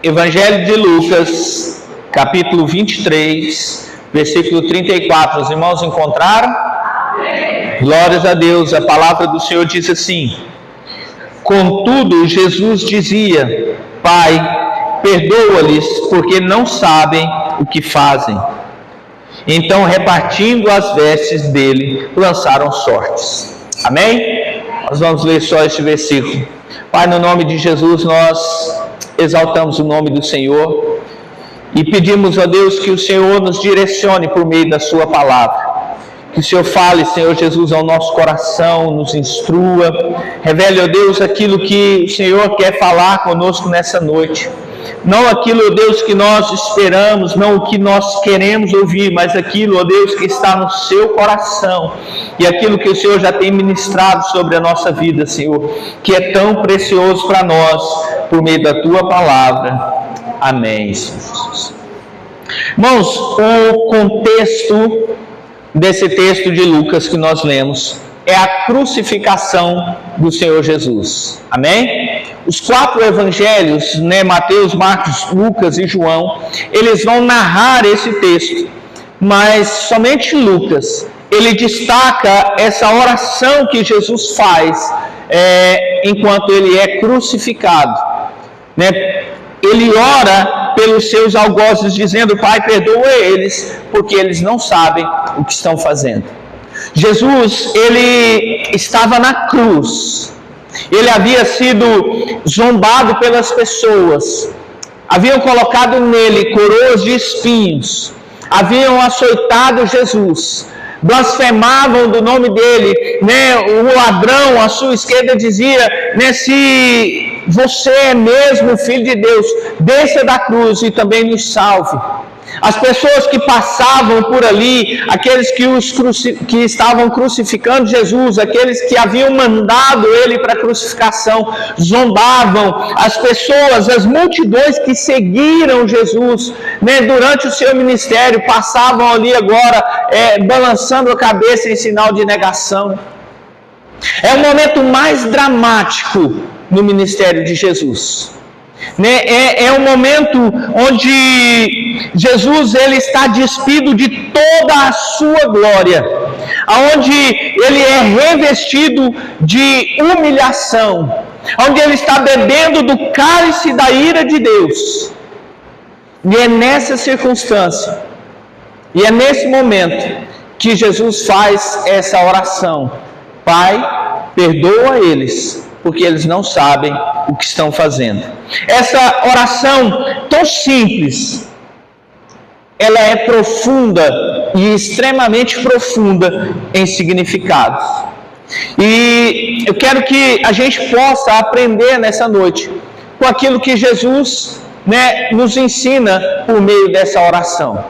Evangelho de Lucas, capítulo 23, versículo 34. Os irmãos encontraram? Amém. Glórias a Deus. A palavra do Senhor diz assim: contudo, Jesus dizia: Pai, perdoa-lhes, porque não sabem o que fazem. Então, repartindo as vestes dele, lançaram sortes. Amém? Nós vamos ler só este versículo. Pai, no nome de Jesus, nós exaltamos o nome do Senhor e pedimos a Deus que o Senhor nos direcione por meio da sua palavra. Que o Senhor fale, Senhor Jesus, ao nosso coração, nos instrua, revele, ó Deus, aquilo que o Senhor quer falar conosco nessa noite. Não aquilo, ó Deus, que nós esperamos, não o que nós queremos ouvir, mas aquilo, ó Deus, que está no seu coração e aquilo que o Senhor já tem ministrado sobre a nossa vida, Senhor, que é tão precioso para nós, por meio da tua palavra. Amém, Senhor Jesus. Irmãos, o contexto desse texto de Lucas que nós lemos é a crucificação do Senhor Jesus. Amém? Os 4 evangelhos, Mateus, Marcos, Lucas e João, eles vão narrar esse texto, mas somente Lucas, ele destaca essa oração que Jesus faz enquanto ele é crucificado. Ele ora pelos seus algozes, dizendo: Pai, perdoa eles, porque eles não sabem o que estão fazendo. Jesus, ele estava na cruz. Ele havia sido zombado pelas pessoas. Haviam colocado nele coroas de espinhos. Haviam açoitado Jesus. Blasfemavam do nome dele. O ladrão à sua esquerda dizia: se você é mesmo filho de Deus, desça da cruz e também nos salve. As pessoas que passavam por ali, aqueles que estavam crucificando Jesus, aqueles que haviam mandado ele para a crucificação, zombavam. As pessoas, as multidões que seguiram Jesus durante o seu ministério, passavam ali agora balançando a cabeça em sinal de negação. É o momento mais dramático no ministério de Jesus. É um momento onde Jesus ele está despido de toda a sua glória, onde ele é revestido de humilhação, onde ele está bebendo do cálice da ira de Deus. E é nessa circunstância, e é nesse momento que Jesus faz essa oração: Pai, perdoa eles, porque eles não sabem o que estão fazendo. Essa oração tão simples, ela é profunda e extremamente profunda em significados. E eu quero que a gente possa aprender nessa noite com aquilo que Jesus nos ensina por meio dessa oração.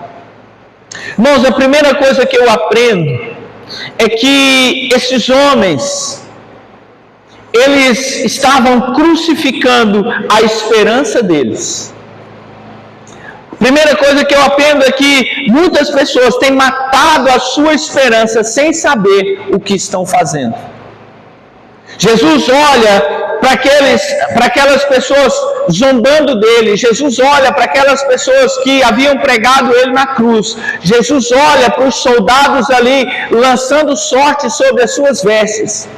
Irmãos, a primeira coisa que eu aprendo é que esses homens, eles estavam crucificando a esperança deles. Primeira coisa que eu aprendo é que muitas pessoas têm matado a sua esperança sem saber o que estão fazendo. Jesus olha para aquelas pessoas zombando dele. Jesus olha para aquelas pessoas que haviam pregado ele na cruz. Jesus olha para os soldados ali lançando sorte sobre as suas vestes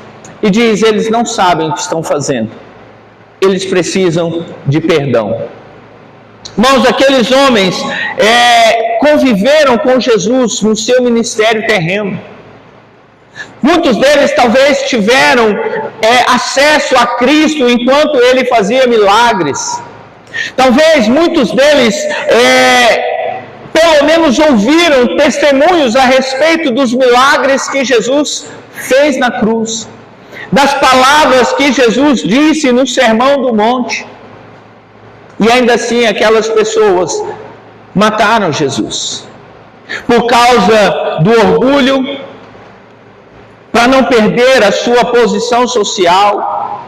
e diz: eles não sabem o que estão fazendo. Eles precisam de perdão. Irmãos, aqueles homens conviveram com Jesus no seu ministério terreno. Muitos deles talvez tiveram acesso a Cristo enquanto ele fazia milagres. Talvez muitos deles pelo menos ouviram testemunhos a respeito dos milagres que Jesus fez na cruz, das palavras que Jesus disse no Sermão do Monte. E ainda assim aquelas pessoas mataram Jesus por causa do orgulho, para não perder a sua posição social,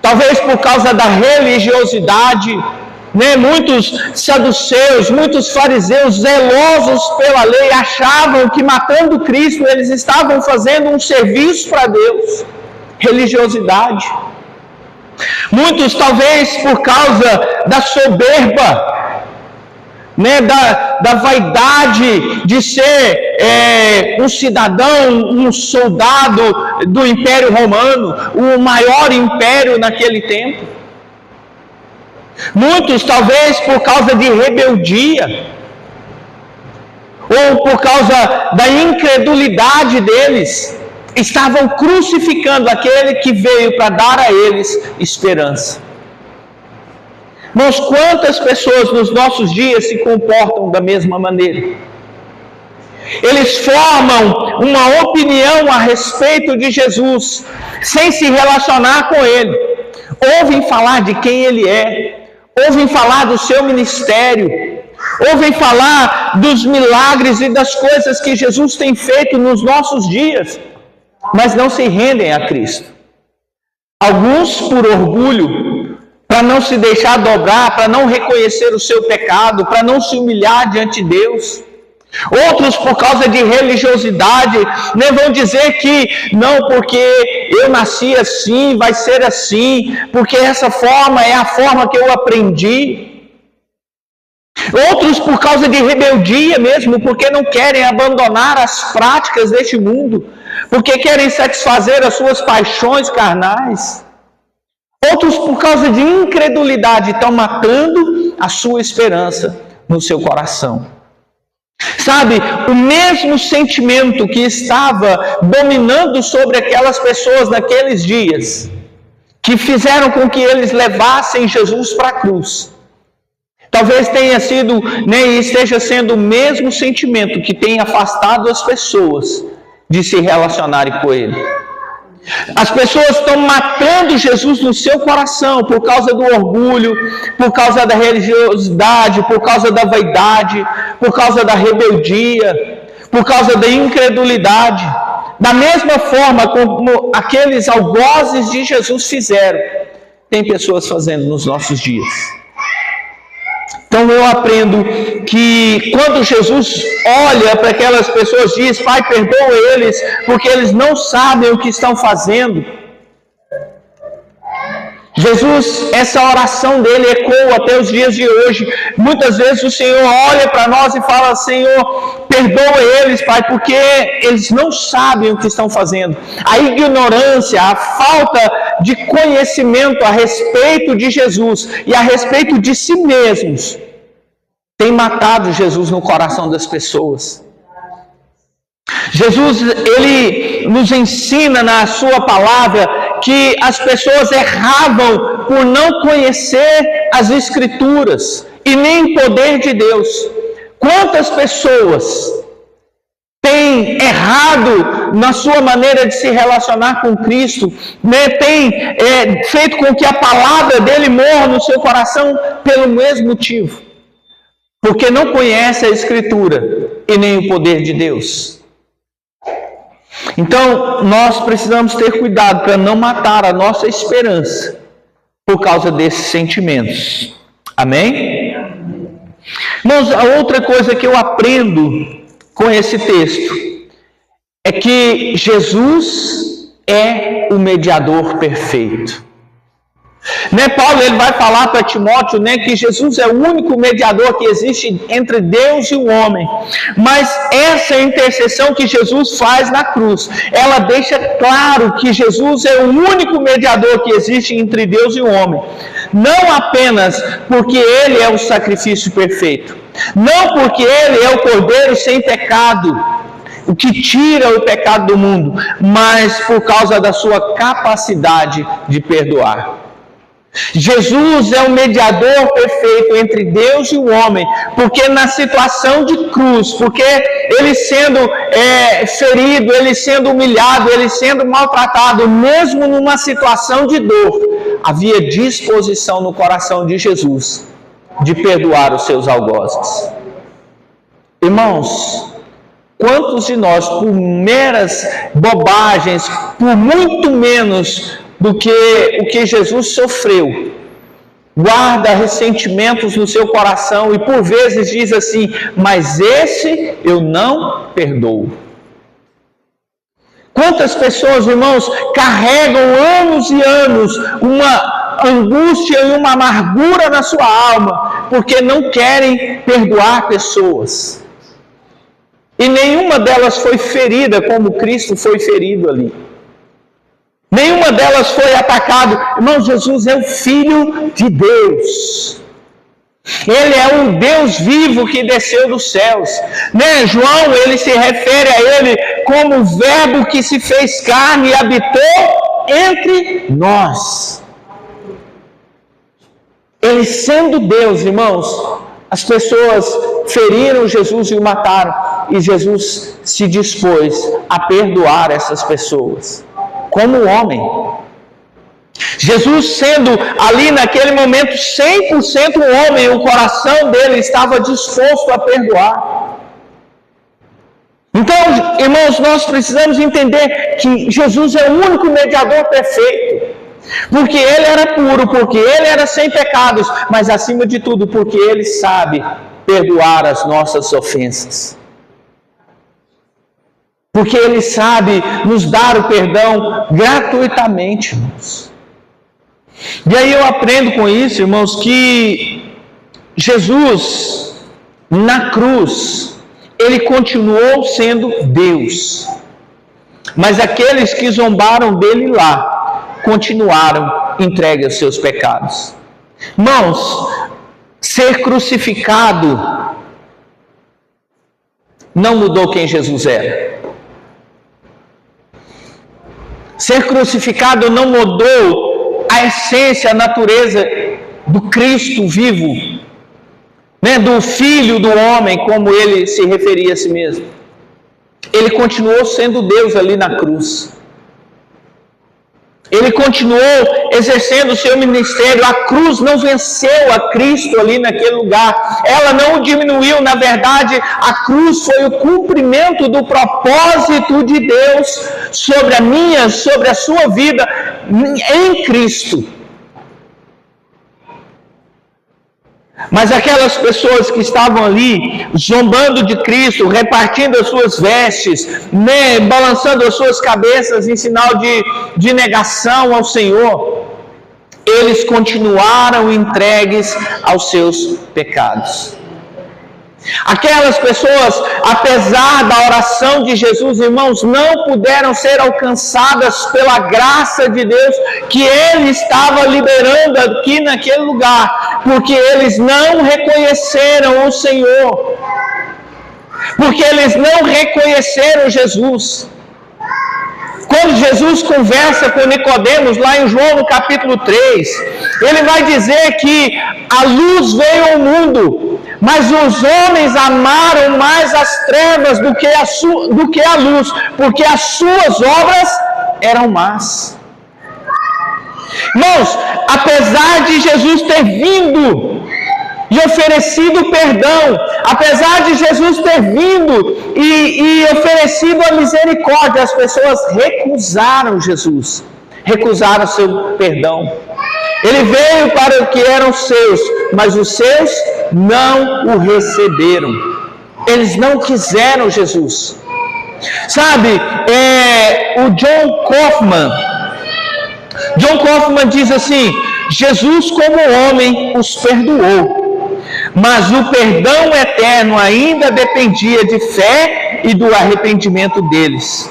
talvez por causa da religiosidade. Muitos saduceus, muitos fariseus zelosos pela lei achavam que matando Cristo eles estavam fazendo um serviço para Deus. Religiosidade. Muitos, talvez, por causa da soberba, da vaidade de ser um cidadão, um soldado do Império Romano, o maior império naquele tempo. Muitos, talvez, por causa de rebeldia, ou por causa da incredulidade deles, estavam crucificando aquele que veio para dar a eles esperança. Mas quantas pessoas nos nossos dias se comportam da mesma maneira? Eles formam uma opinião a respeito de Jesus, sem se relacionar com Ele. Ouvem falar de quem Ele é, ouvem falar do seu ministério, ouvem falar dos milagres e das coisas que Jesus tem feito nos nossos dias, mas não se rendem a Cristo. Alguns por orgulho, para não se deixar dobrar, para não reconhecer o seu pecado, para não se humilhar diante de Deus. Outros por causa de religiosidade, vão dizer que não, porque eu nasci assim, vai ser assim, porque essa forma é a forma que eu aprendi. Outros por causa de rebeldia mesmo, porque não querem abandonar as práticas deste mundo, porque querem satisfazer as suas paixões carnais. Outros por causa de incredulidade estão matando a sua esperança no seu coração. Sabe, o mesmo sentimento que estava dominando sobre aquelas pessoas naqueles dias, que fizeram com que eles levassem Jesus para a cruz, talvez tenha sido, e esteja sendo o mesmo sentimento que tem afastado as pessoas de se relacionarem com Ele. As pessoas estão matando Jesus no seu coração por causa do orgulho, por causa da religiosidade, por causa da vaidade, por causa da rebeldia, por causa da incredulidade. Da mesma forma como aqueles algozes de Jesus fizeram, tem pessoas fazendo nos nossos dias. Então eu aprendo que quando Jesus olha para aquelas pessoas e diz: Pai, perdoa eles, porque eles não sabem o que estão fazendo. Jesus, essa oração dele ecoa até os dias de hoje. Muitas vezes o Senhor olha para nós e fala: Senhor, perdoa eles, Pai, porque eles não sabem o que estão fazendo. A ignorância, a falta de conhecimento a respeito de Jesus e a respeito de si mesmos tem matado Jesus no coração das pessoas. Jesus, ele nos ensina na sua palavra que as pessoas erravam por não conhecer as Escrituras e nem o poder de Deus. Quantas pessoas têm errado na sua maneira de se relacionar com Cristo, tem feito com que a palavra dele morra no seu coração pelo mesmo motivo, porque não conhece a Escritura e nem o poder de Deus. Então, nós precisamos ter cuidado para não matar a nossa esperança por causa desses sentimentos. Amém? Mas a outra coisa que eu aprendo com esse texto é que Jesus é o mediador perfeito. Paulo ele vai falar para Timóteo que Jesus é o único mediador que existe entre Deus e o homem. Mas essa intercessão que Jesus faz na cruz, ela deixa claro que Jesus é o único mediador que existe entre Deus e o homem. Não apenas porque ele é o sacrifício perfeito, não porque ele é o cordeiro sem pecado, o que tira o pecado do mundo, mas por causa da sua capacidade de perdoar. Jesus é o mediador perfeito entre Deus e o homem, porque na situação de cruz, porque ele sendo ferido, ele sendo humilhado, ele sendo maltratado, mesmo numa situação de dor, havia disposição no coração de Jesus de perdoar os seus algozes. Irmãos, quantos de nós, por meras bobagens, por muito menos do que o que Jesus sofreu, guarda ressentimentos no seu coração e por vezes diz assim: mas esse eu não perdoo. Quantas pessoas, irmãos, carregam anos e anos angústia e uma amargura na sua alma, porque não querem perdoar pessoas. E nenhuma delas foi ferida como Cristo foi ferido ali. Nenhuma delas foi atacada. Irmão, Jesus é o Filho de Deus. Ele é o Deus vivo que desceu dos céus. Né? João, ele se refere a ele como o verbo que se fez carne e habitou entre nós. Ele sendo Deus, irmãos, as pessoas feriram Jesus e o mataram. E Jesus se dispôs a perdoar essas pessoas, como homem. Jesus sendo ali naquele momento 100% homem, o coração dele estava disposto a perdoar. Então, irmãos, nós precisamos entender que Jesus é o único mediador perfeito. Porque ele era puro, porque ele era sem pecados, mas acima de tudo, porque ele sabe perdoar as nossas ofensas. Porque ele sabe nos dar o perdão gratuitamente, irmãos. E aí eu aprendo com isso, irmãos, que Jesus, na cruz, ele continuou sendo Deus. Mas aqueles que zombaram dele lá, continuaram entregues aos seus pecados. Irmãos, ser crucificado não mudou quem Jesus era. Ser crucificado não mudou a essência, a natureza do Cristo vivo, né? Do Filho do homem, como ele se referia a si mesmo. Ele continuou sendo Deus ali na cruz. Ele continuou exercendo o seu ministério. A cruz não venceu a Cristo ali naquele lugar. Ela não o diminuiu. Na verdade, a cruz foi o cumprimento do propósito de Deus sobre a minha, sobre a sua vida em Cristo. Mas aquelas pessoas que estavam ali, zombando de Cristo, repartindo as suas vestes, né, balançando as suas cabeças em sinal de negação ao Senhor, eles continuaram entregues aos seus pecados. Aquelas pessoas, apesar da oração de Jesus, irmãos, não puderam ser alcançadas pela graça de Deus que Ele estava liberando aqui naquele lugar, porque eles não reconheceram o Senhor, porque eles não reconheceram Jesus. Quando Jesus conversa com Nicodemos, lá em João no capítulo 3, ele vai dizer que a luz veio ao mundo, mas os homens amaram mais as trevas do que a luz, porque as suas obras eram más. Irmãos, apesar de Jesus ter vindo e oferecido perdão, apesar de Jesus ter vindo e oferecido a misericórdia, as pessoas recusaram Jesus, recusaram seu perdão. Ele veio para o que eram seus, mas os seus não o receberam. Eles não quiseram Jesus. Sabe, o John Kaufman diz assim: Jesus como homem os perdoou, mas o perdão eterno ainda dependia de fé e do arrependimento deles.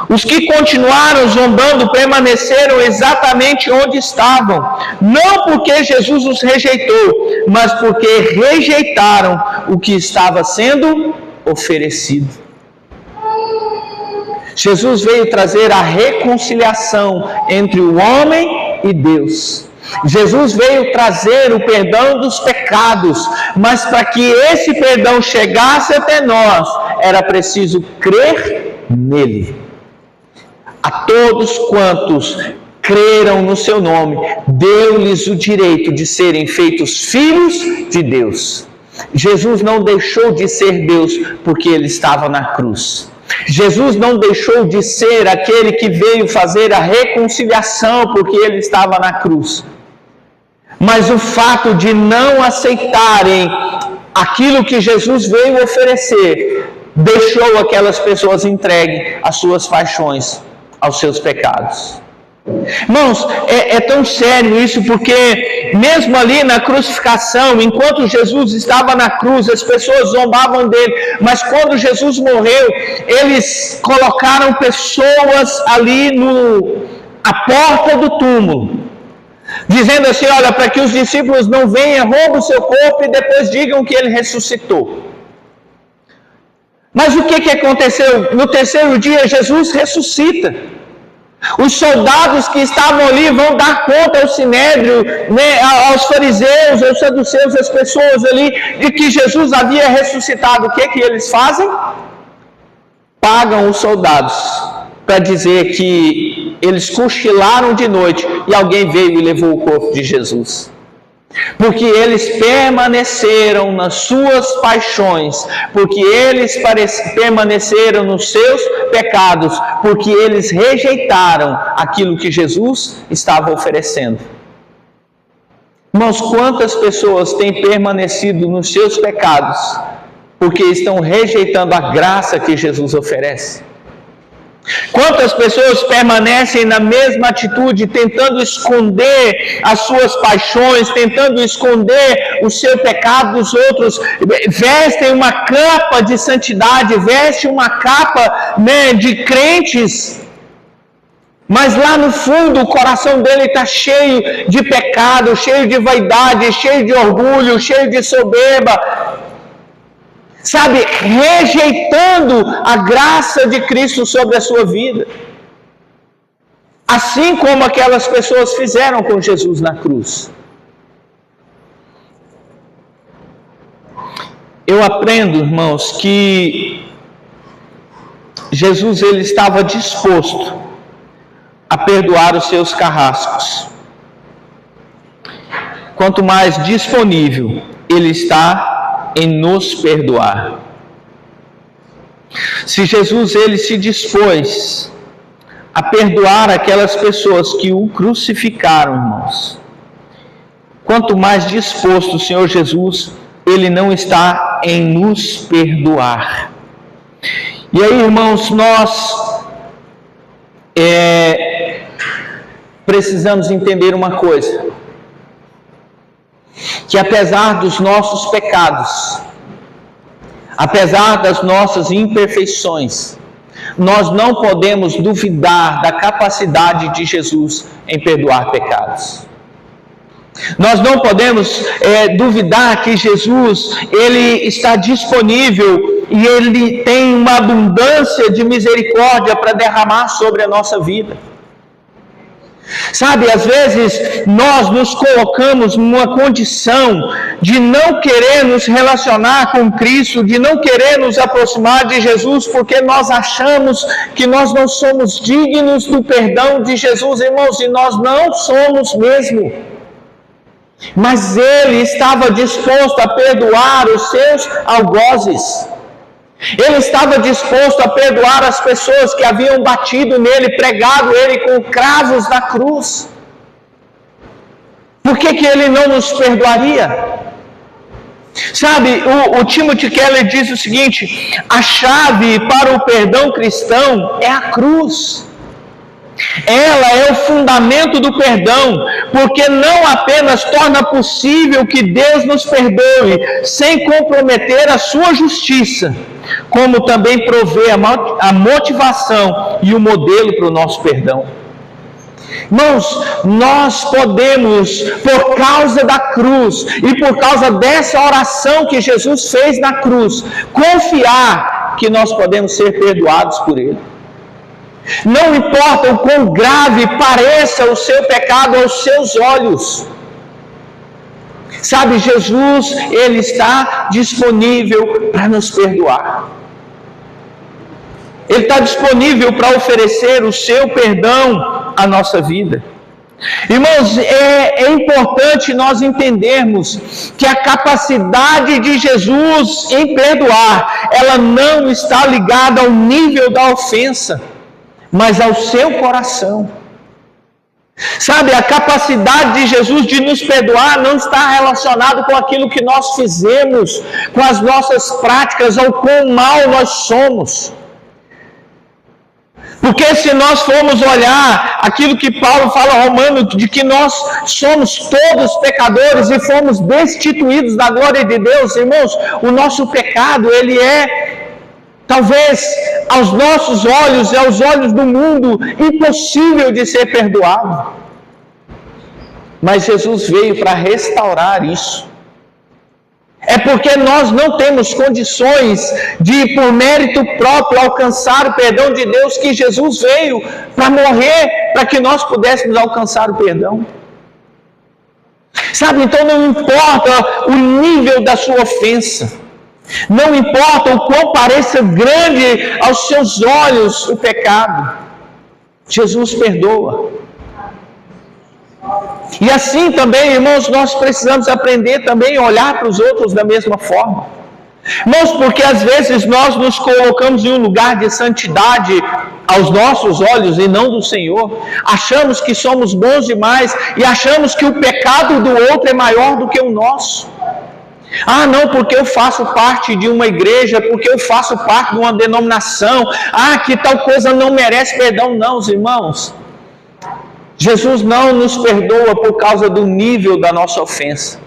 Os que continuaram zombando permaneceram exatamente onde estavam, não porque Jesus os rejeitou, mas porque rejeitaram o que estava sendo oferecido. Jesus veio trazer a reconciliação entre o homem e Deus. Jesus veio trazer o perdão dos pecados, mas para que esse perdão chegasse até nós, era preciso crer nele. A todos quantos creram no seu nome, deu-lhes o direito de serem feitos filhos de Deus. Jesus não deixou de ser Deus porque ele estava na cruz. Jesus não deixou de ser aquele que veio fazer a reconciliação porque ele estava na cruz. Mas o fato de não aceitarem aquilo que Jesus veio oferecer, deixou aquelas pessoas entregues às suas paixões, aos seus pecados. Irmãos, é tão sério isso, porque mesmo ali na crucificação, enquanto Jesus estava na cruz, as pessoas zombavam dele, mas quando Jesus morreu, eles colocaram pessoas ali à porta do túmulo, dizendo assim: olha, para que os discípulos não venham, roubem o seu corpo e depois digam que ele ressuscitou. Mas o que aconteceu? No terceiro dia, Jesus ressuscita. Os soldados que estavam ali vão dar conta ao sinédrio, né, aos fariseus, aos saduceus, às pessoas ali, de que Jesus havia ressuscitado. O que eles fazem? Pagam os soldados para dizer que eles cochilaram de noite e alguém veio e levou o corpo de Jesus. Porque eles permaneceram nas suas paixões, porque eles permaneceram nos seus pecados, porque eles rejeitaram aquilo que Jesus estava oferecendo. Irmãos, quantas pessoas têm permanecido nos seus pecados, porque estão rejeitando a graça que Jesus oferece? Quantas pessoas permanecem na mesma atitude, tentando esconder as suas paixões, tentando esconder o seu pecado dos outros, vestem uma capa de santidade, vestem uma capa, né, de crentes, mas lá no fundo o coração dele está cheio de pecado, cheio de vaidade, cheio de orgulho, cheio de soberba, sabe, rejeitando a graça de Cristo sobre a sua vida. Assim como aquelas pessoas fizeram com Jesus na cruz. Eu aprendo, irmãos, que Jesus ele estava disposto a perdoar os seus carrascos. Quanto mais disponível ele está em nos perdoar. Se Jesus ele se dispôs a perdoar aquelas pessoas que o crucificaram, irmãos, quanto mais disposto o Senhor Jesus, ele não está em nos perdoar. E aí, irmãos, nós precisamos entender uma coisa, que apesar dos nossos pecados, apesar das nossas imperfeições, nós não podemos duvidar da capacidade de Jesus em perdoar pecados. Nós não podemos duvidar que Jesus ele está disponível e ele tem uma abundância de misericórdia para derramar sobre a nossa vida. Sabe, às vezes nós nos colocamos numa condição de não querer nos relacionar com Cristo, de não querer nos aproximar de Jesus, porque nós achamos que nós não somos dignos do perdão de Jesus, irmãos, e nós não somos mesmo. Mas Ele estava disposto a perdoar os seus algozes. Ele estava disposto a perdoar as pessoas que haviam batido nele, pregado ele com cravos na cruz. Por que ele não nos perdoaria? Sabe, o Timothy Keller diz o seguinte: a chave para o perdão cristão é a cruz. Ela é o fundamento do perdão, porque não apenas torna possível que Deus nos perdoe sem comprometer a sua justiça, como também provê a motivação e o modelo para o nosso perdão. Irmãos, nós podemos, por causa da cruz e por causa dessa oração que Jesus fez na cruz, confiar que nós podemos ser perdoados por Ele. Não importa o quão grave pareça o seu pecado aos seus olhos. Sabe, Jesus, Ele está disponível para nos perdoar. Ele está disponível para oferecer o seu perdão à nossa vida. Irmãos, é importante nós entendermos que a capacidade de Jesus em perdoar, ela não está ligada ao nível da ofensa, mas ao seu coração. Sabe, a capacidade de Jesus de nos perdoar não está relacionado com aquilo que nós fizemos, com as nossas práticas ou quão mal nós somos. Porque se nós formos olhar aquilo que Paulo fala ao Romano, de que nós somos todos pecadores e fomos destituídos da glória de Deus, irmãos, o nosso pecado, ele é, talvez, aos nossos olhos e aos olhos do mundo, impossível de ser perdoado. Mas Jesus veio para restaurar isso. É porque nós não temos condições de, por mérito próprio, alcançar o perdão de Deus, que Jesus veio para morrer, para que nós pudéssemos alcançar o perdão. Sabe, então não importa o nível da sua ofensa, não importa o quão pareça grande aos seus olhos o pecado, Jesus perdoa. E assim também, irmãos, nós precisamos aprender também a olhar para os outros da mesma forma. Irmãos, porque às vezes nós nos colocamos em um lugar de santidade aos nossos olhos e não do Senhor. Achamos que somos bons demais e achamos que o pecado do outro é maior do que o nosso. Ah, não, porque eu faço parte de uma igreja, porque eu faço parte de uma denominação. Ah, que tal coisa não merece perdão. Não, irmãos. Jesus não nos perdoa por causa do nível da nossa ofensa.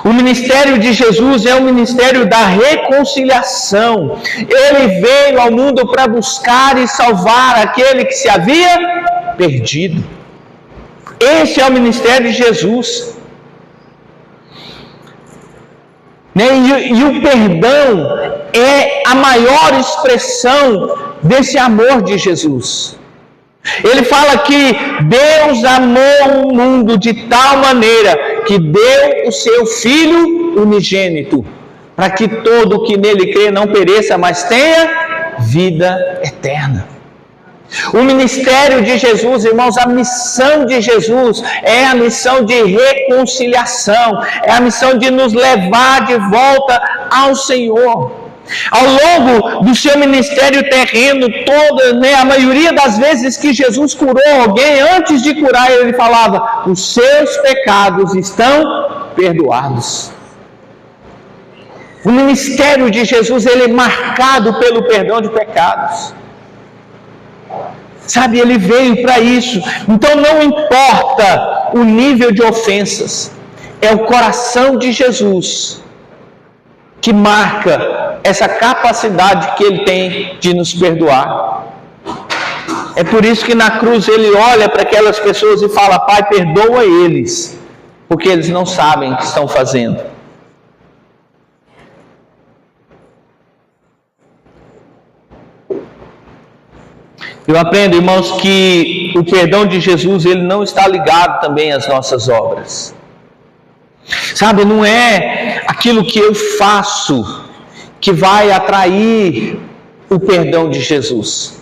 O ministério de Jesus é o ministério da reconciliação. Ele veio ao mundo para buscar e salvar aquele que se havia perdido. Esse é o ministério de Jesus. E o perdão é a maior expressão desse amor de Jesus. Ele fala que Deus amou o mundo de tal maneira que deu o seu Filho unigênito, para que todo que nele crê não pereça, mas tenha vida eterna. O ministério de Jesus, irmãos, a missão de Jesus é a missão de reconciliação, é a missão de nos levar de volta ao Senhor. Ao longo do seu ministério terreno, a maioria das vezes que Jesus curou alguém, antes de curar ele falava: os seus pecados estão perdoados. O ministério de Jesus, ele é marcado pelo perdão de pecados. Sabe, ele veio para isso. Então não importa o nível de ofensas, é o coração de Jesus que marca essa capacidade que ele tem de nos perdoar. É por isso que na cruz ele olha para aquelas pessoas e fala: Pai, perdoa eles, porque eles não sabem o que estão fazendo. Eu aprendo, irmãos, que o perdão de Jesus, ele não está ligado também às nossas obras. Sabe, não é aquilo que eu faço que vai atrair o perdão de Jesus.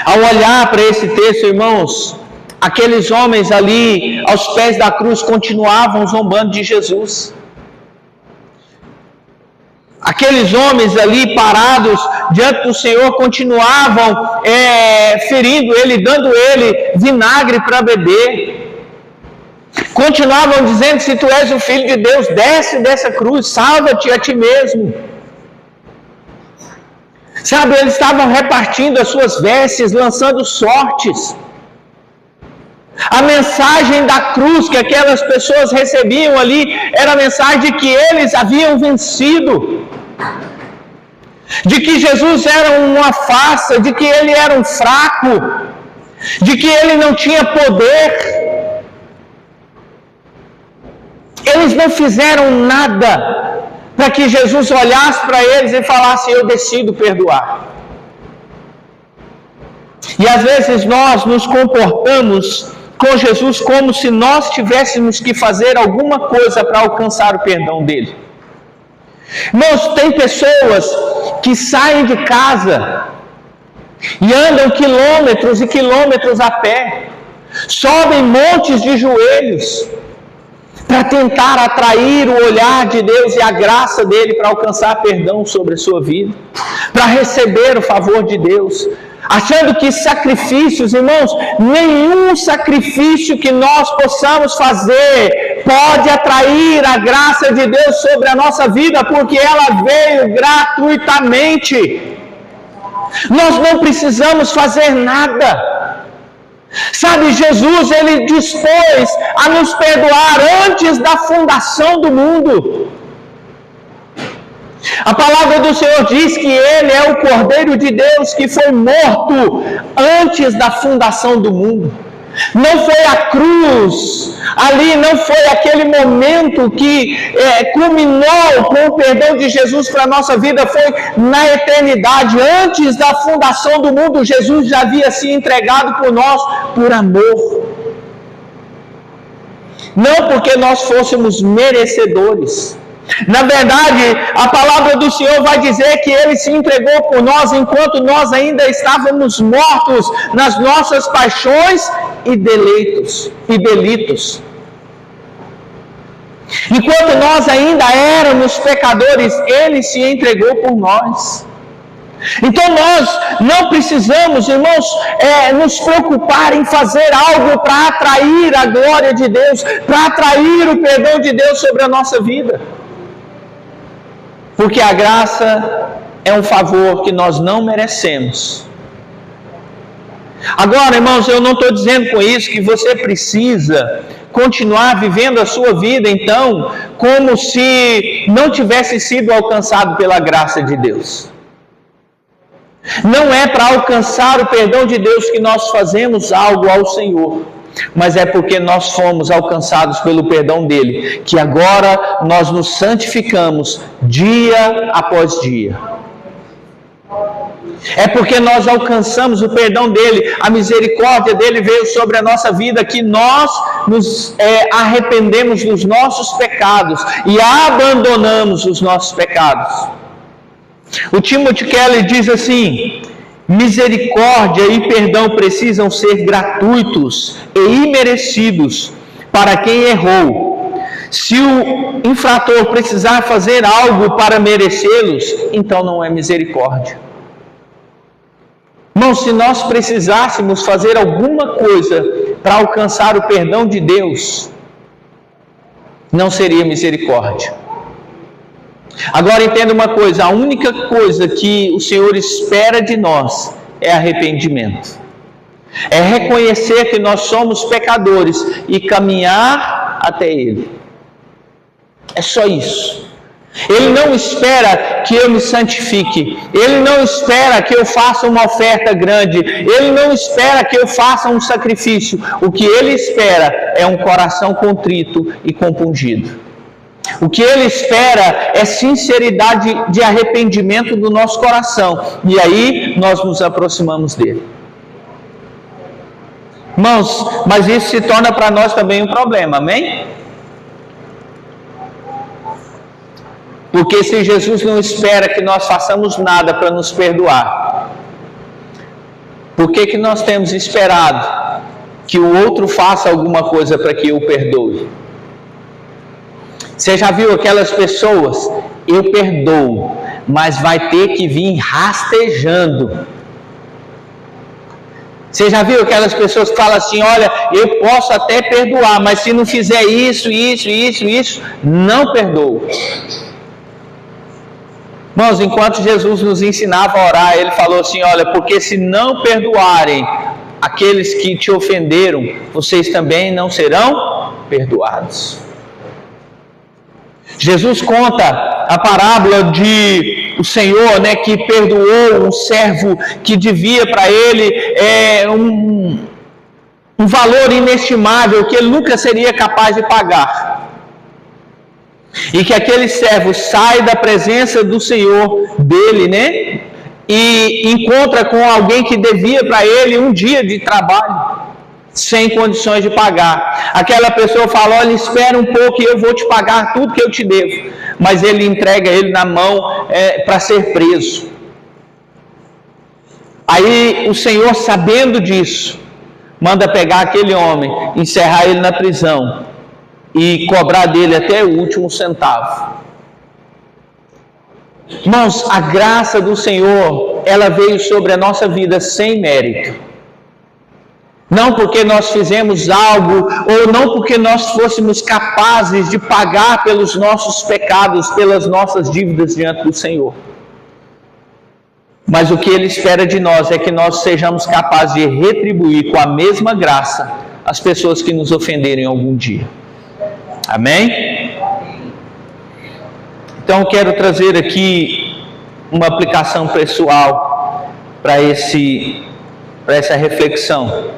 Ao olhar para esse texto, irmãos, aqueles homens ali aos pés da cruz continuavam zombando de Jesus. Aqueles homens ali parados diante do Senhor continuavam ferindo ele, dando ele vinagre para beber. Continuavam dizendo: se tu és o Filho de Deus, desce dessa cruz, salva-te a ti mesmo. Sabe, eles estavam repartindo as suas vestes, lançando sortes. A mensagem da cruz que aquelas pessoas recebiam ali era a mensagem de que eles haviam vencido, de que Jesus era uma farsa, de que ele era um fraco, de que ele não tinha poder. Eles não fizeram nada para que Jesus olhasse para eles e falasse: eu decido perdoar. E às vezes nós nos comportamos com Jesus como se nós tivéssemos que fazer alguma coisa para alcançar o perdão dele. Irmãos, tem pessoas que saem de casa e andam quilômetros e quilômetros a pé, sobem montes de joelhos para tentar atrair o olhar de Deus e a graça dele para alcançar perdão sobre a sua vida, para receber o favor de Deus, achando que sacrifícios, irmãos, nenhum sacrifício que nós possamos fazer pode atrair a graça de Deus sobre a nossa vida, porque ela veio gratuitamente. Nós não precisamos fazer nada. Sabe, Jesus, Ele dispôs a nos perdoar antes da fundação do mundo. A palavra do Senhor diz que Ele é o Cordeiro de Deus que foi morto antes da fundação do mundo. Não foi a cruz, ali não foi aquele momento que culminou com o perdão de Jesus para a nossa vida, foi na eternidade, antes da fundação do mundo. Jesus já havia se entregado por nós, por amor. Não porque nós fôssemos merecedores. Na verdade, a palavra do Senhor vai dizer que Ele se entregou por nós enquanto nós ainda estávamos mortos nas nossas paixões e delitos. Enquanto nós ainda éramos pecadores, Ele se entregou por nós. Então nós não precisamos, irmãos, nos preocupar em fazer algo para atrair a glória de Deus, para atrair o perdão de Deus sobre a nossa vida. Porque a graça é um favor que nós não merecemos. Agora, irmãos, eu não estou dizendo com isso que você precisa continuar vivendo a sua vida, então, como se não tivesse sido alcançado pela graça de Deus. Não é para alcançar o perdão de Deus que nós fazemos algo ao Senhor, mas é porque nós fomos alcançados pelo perdão dele, que agora nós nos santificamos dia após dia. É porque nós alcançamos o perdão dele, a misericórdia dele veio sobre a nossa vida, que nós nos arrependemos dos nossos pecados e abandonamos os nossos pecados. O Timothy Keller diz assim: misericórdia e perdão precisam ser gratuitos e imerecidos para quem errou. Se o infrator precisar fazer algo para merecê-los, então não é misericórdia. Irmão, se nós precisássemos fazer alguma coisa para alcançar o perdão de Deus, não seria misericórdia. Agora entenda uma coisa: a única coisa que o Senhor espera de nós é arrependimento. É reconhecer que nós somos pecadores e caminhar até Ele. É só isso. Ele não espera que eu me santifique. Ele não espera que eu faça uma oferta grande. Ele não espera que eu faça um sacrifício. O que Ele espera é um coração contrito e compungido. O que Ele espera é sinceridade de arrependimento do nosso coração. E aí nós nos aproximamos dEle. Irmãos, mas isso se torna para nós também um problema, amém? Porque se Jesus não espera que nós façamos nada para nos perdoar, por que nós temos esperado que o outro faça alguma coisa para que eu perdoe? Você já viu aquelas pessoas? Eu perdoo, mas vai ter que vir rastejando. Você já viu aquelas pessoas que falam assim: olha, eu posso até perdoar, mas se não fizer isso, não perdoo. Irmãos, enquanto Jesus nos ensinava a orar, Ele falou assim: olha, porque se não perdoarem aqueles que te ofenderam, vocês também não serão perdoados. Jesus conta a parábola de o Senhor, que perdoou um servo que devia para ele um valor inestimável que ele nunca seria capaz de pagar. E que aquele servo sai da presença do Senhor dele, e encontra com alguém que devia para ele um dia de trabalho, sem condições de pagar. Aquela pessoa fala: olha, espera um pouco e eu vou te pagar tudo que eu te devo. Mas ele entrega ele na mão para ser preso. Aí o Senhor, sabendo disso, manda pegar aquele homem, encerrar ele na prisão e cobrar dele até o último centavo. Irmãos, a graça do Senhor, ela veio sobre a nossa vida sem mérito. Não porque nós fizemos algo, ou não porque nós fôssemos capazes de pagar pelos nossos pecados, pelas nossas dívidas diante do Senhor. Mas o que Ele espera de nós é que nós sejamos capazes de retribuir com a mesma graça as pessoas que nos ofenderem algum dia. Amém? Então eu quero trazer aqui uma aplicação pessoal para essa reflexão.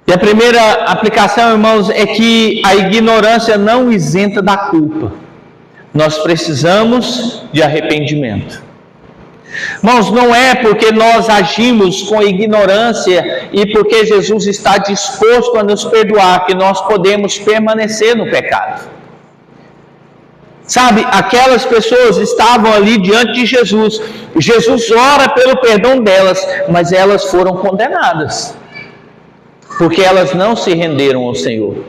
E a primeira aplicação, irmãos, é que a ignorância não isenta da culpa. Nós precisamos de arrependimento. Irmãos, não é porque nós agimos com ignorância e porque Jesus está disposto a nos perdoar que nós podemos permanecer no pecado. Sabe, aquelas pessoas estavam ali diante de Jesus. Jesus ora pelo perdão delas, mas elas foram condenadas. Porque elas não se renderam ao Senhor.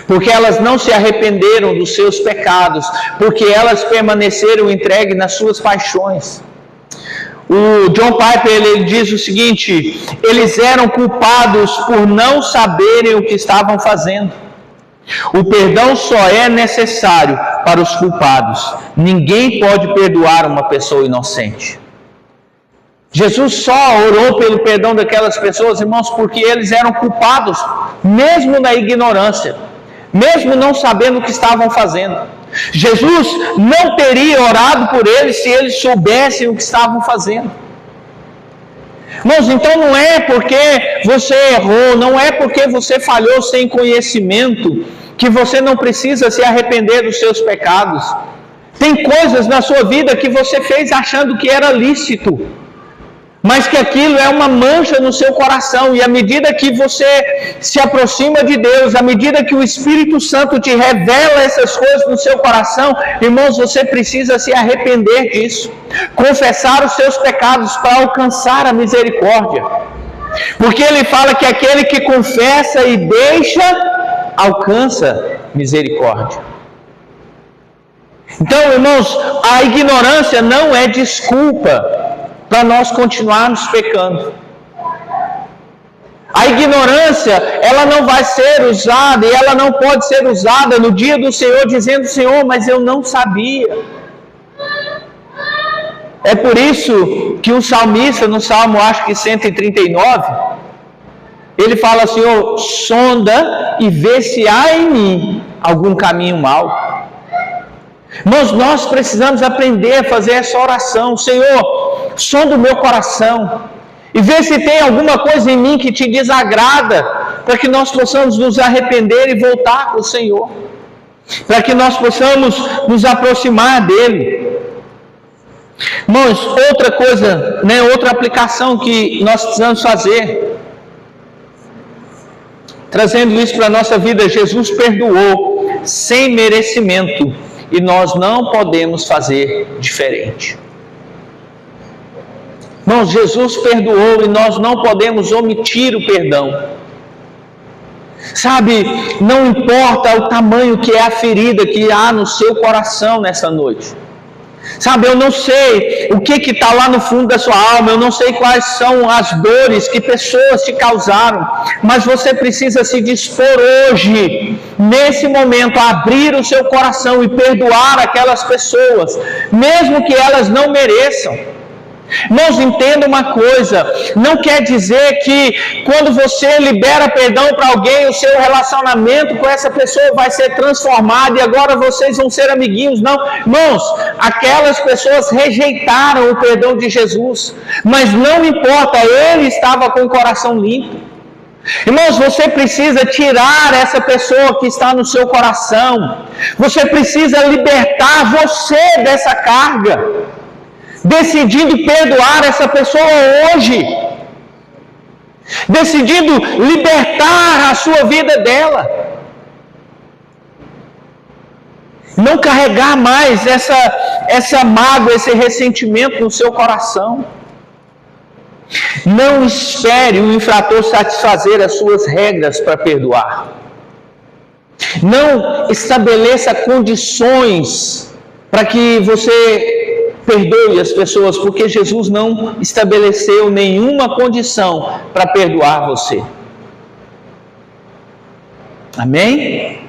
Porque elas não se arrependeram dos seus pecados. Porque elas permaneceram entregues nas suas paixões. O John Piper ele diz o seguinte: eles eram culpados por não saberem o que estavam fazendo. O perdão só é necessário para os culpados. Ninguém pode perdoar uma pessoa inocente. Jesus só orou pelo perdão daquelas pessoas, irmãos, porque eles eram culpados, mesmo na ignorância, mesmo não sabendo o que estavam fazendo. Jesus não teria orado por eles se eles soubessem o que estavam fazendo. Irmãos, então não é porque você errou, não é porque você falhou sem conhecimento, que você não precisa se arrepender dos seus pecados. Tem coisas na sua vida que você fez achando que era lícito, mas que aquilo é uma mancha no seu coração, e à medida que você se aproxima de Deus, à medida que o Espírito Santo te revela essas coisas no seu coração, irmãos, você precisa se arrepender disso, confessar os seus pecados para alcançar a misericórdia, porque ele fala que aquele que confessa e deixa, alcança misericórdia. Então, irmãos, a ignorância não é desculpa para nós continuarmos pecando. A ignorância, ela não vai ser usada, e ela não pode ser usada no dia do Senhor, dizendo: Senhor, mas eu não sabia. É por isso que o salmista, no Salmo, acho que 139, ele fala: Senhor, sonda e vê se há em mim algum caminho mau. Irmãos, nós precisamos aprender a fazer essa oração: Senhor, sonda o meu coração e vê se tem alguma coisa em mim que te desagrada, para que nós possamos nos arrepender e voltar para o Senhor, para que nós possamos nos aproximar dEle. Irmãos, outra coisa, outra aplicação que nós precisamos fazer, trazendo isso para a nossa vida: Jesus perdoou sem merecimento, e nós não podemos fazer diferente. Irmãos, Jesus perdoou e nós não podemos omitir o perdão. Sabe, não importa o tamanho que é a ferida que há no seu coração nessa noite. Sabe, eu não sei o que está lá no fundo da sua alma, eu não sei quais são as dores que pessoas te causaram, mas você precisa se dispor hoje, nesse momento, a abrir o seu coração e perdoar aquelas pessoas, mesmo que elas não mereçam. Irmãos, entenda uma coisa: não quer dizer que quando você libera perdão para alguém, o seu relacionamento com essa pessoa vai ser transformado e agora vocês vão ser amiguinhos. Não, irmãos, aquelas pessoas rejeitaram o perdão de Jesus, mas não importa, ele estava com o coração limpo. Irmãos, você precisa tirar essa pessoa que está no seu coração, você precisa libertar você dessa carga, decidindo perdoar essa pessoa hoje, decidindo libertar a sua vida dela, não carregar mais essa mágoa, esse ressentimento no seu coração. Não espere o infrator satisfazer as suas regras para perdoar. Não estabeleça condições para que você perdoe as pessoas, porque Jesus não estabeleceu nenhuma condição para perdoar você. Amém?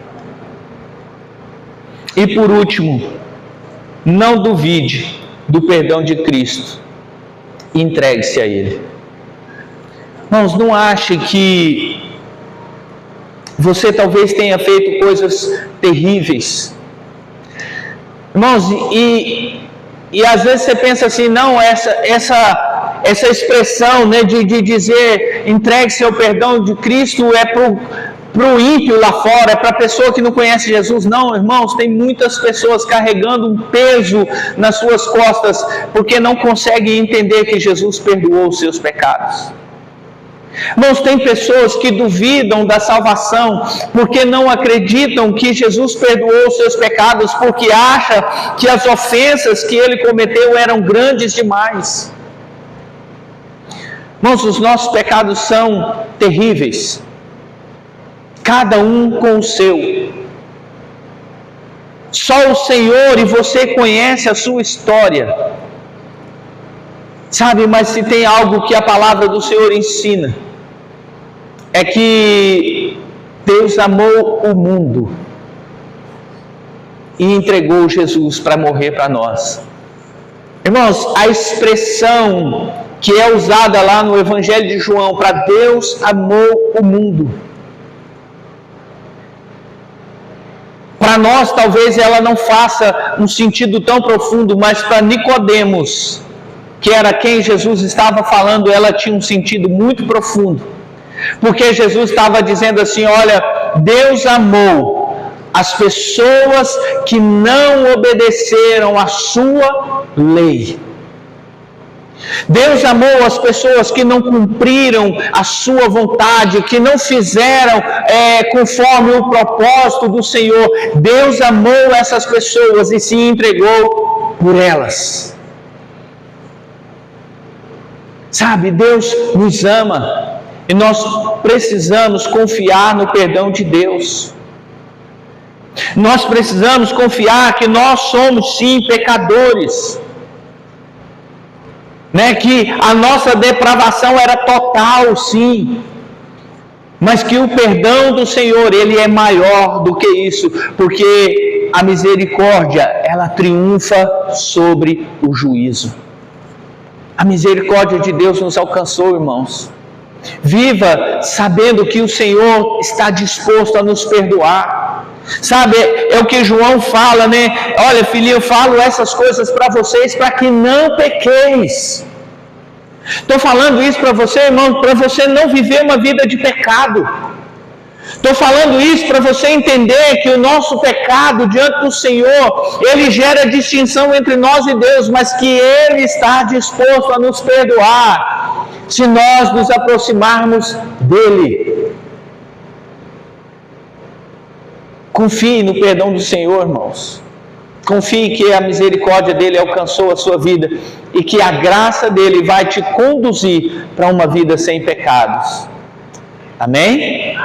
E por último, não duvide do perdão de Cristo e entregue-se a Ele. Irmãos, não ache que você talvez tenha feito coisas terríveis. Irmãos, e às vezes você pensa assim, não, essa expressão, né, de dizer entregue-se ao perdão de Cristo é para o ímpio lá fora, é para a pessoa que não conhece Jesus. Não, irmãos, tem muitas pessoas carregando um peso nas suas costas, porque não conseguem entender que Jesus perdoou os seus pecados. Irmãos, tem pessoas que duvidam da salvação, porque não acreditam que Jesus perdoou os seus pecados, porque acham que as ofensas que ele cometeu eram grandes demais. Irmãos, os nossos pecados são terríveis, cada um com o seu. Só o Senhor e você conhece a sua história, sabe? Mas se tem algo que a palavra do Senhor ensina, é que Deus amou o mundo e entregou Jesus para morrer para nós. Irmãos, a expressão que é usada lá no Evangelho de João, para Deus amou o mundo, para nós talvez ela não faça um sentido tão profundo, mas para Nicodemos, que era quem Jesus estava falando, ela tinha um sentido muito profundo. Porque Jesus estava dizendo assim, olha, Deus amou as pessoas que não obedeceram à sua lei. Deus amou as pessoas que não cumpriram a sua vontade, que não fizeram conforme o propósito do Senhor. Deus amou essas pessoas e se entregou por elas. Sabe, Deus nos ama. E nós precisamos confiar no perdão de Deus. Nós precisamos confiar que nós somos sim pecadores, né? Que a nossa depravação era total, sim, mas que o perdão do Senhor, ele é maior do que isso, porque a misericórdia, ela triunfa sobre o juízo. A misericórdia de Deus nos alcançou, irmãos. Viva sabendo que o Senhor está disposto a nos perdoar. Sabe, é o que João fala, né? Olha, filhinho, eu falo essas coisas para vocês para que não pequeis. Estou falando isso para você, irmão, para você não viver uma vida de pecado. Estou falando isso para você entender que o nosso pecado diante do Senhor, ele gera distinção entre nós e Deus, mas que Ele está disposto a nos perdoar se nós nos aproximarmos dEle. Confie no perdão do Senhor, irmãos. Confie que a misericórdia dEle alcançou a sua vida e que a graça dEle vai te conduzir para uma vida sem pecados. Amém?